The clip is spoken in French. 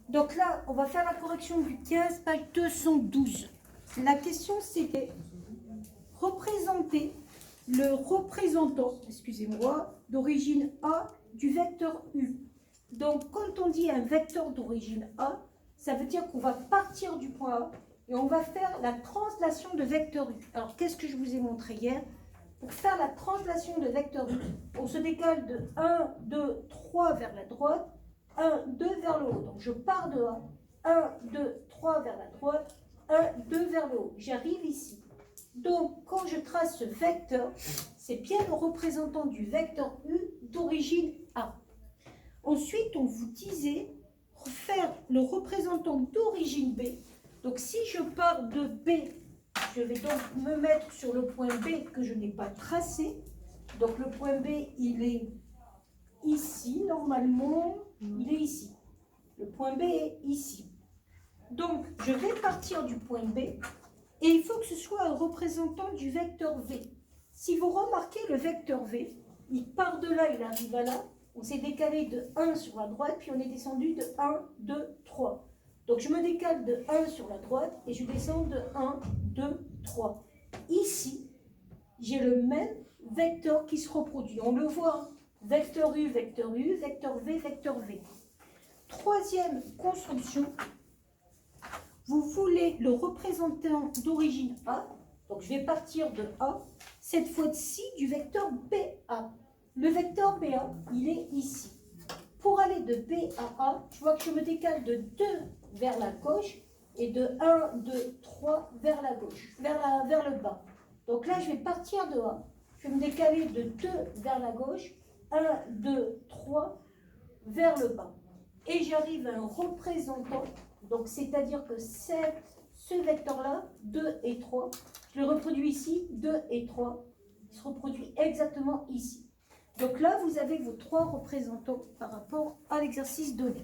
Donc là, on va faire la correction du 15, page 212. La question, c'était représenter le représentant, excusez-moi, d'origine A du vecteur U. Donc, quand on dit un vecteur d'origine A, ça veut dire qu'on va partir du point A et on va faire la translation de vecteur U. Alors, qu'est-ce que je vous ai montré hier? Pour faire la translation de vecteur U, on se décale de 1, 2, 3 vers la droite, 1, 2 vers le haut. Donc, je pars de A, 1, 2, 3 vers la droite, 1, 2 vers le haut. J'arrive ici. Donc, quand je trace ce vecteur, c'est bien le représentant du vecteur U d'origine A. Ensuite, on vous disait faire le représentant d'origine B. Donc, si je pars de B, je vais donc me mettre sur le point B que je n'ai pas tracé. Donc, le point B, il est ici, normalement, il est ici. Le point B est ici. Donc, je vais partir du point B et il faut que ce soit un représentant du vecteur V. Si vous remarquez le vecteur V, il part de là, il arrive à là. On s'est décalé de 1 sur la droite, puis on est descendu de 1, 2, 3. Donc, je me décale de 1 sur la droite et je descends de 1, 2, 3. Ici, j'ai le même vecteur qui se reproduit. On le voit, vecteur U, vecteur U, vecteur V, vecteur V. Troisième construction, vous voulez le représentant d'origine A. Donc, je vais partir de A, cette fois-ci du vecteur BA. Le vecteur BA, il est ici. Pour aller de B à A, je vois que je me décale de 2 vers la gauche et de 1, 2, 3 vers la gauche, vers le bas. Donc là, je vais partir de A. Je vais me décaler de 2 vers la gauche, 1, 2, 3 vers le bas. Et j'arrive à un représentant, donc c'est-à-dire que ce vecteur-là, 2 et 3, je le reproduis ici, 2 et 3, il se reproduit exactement ici. Donc là, vous avez vos 3 représentants par rapport à l'exercice donné.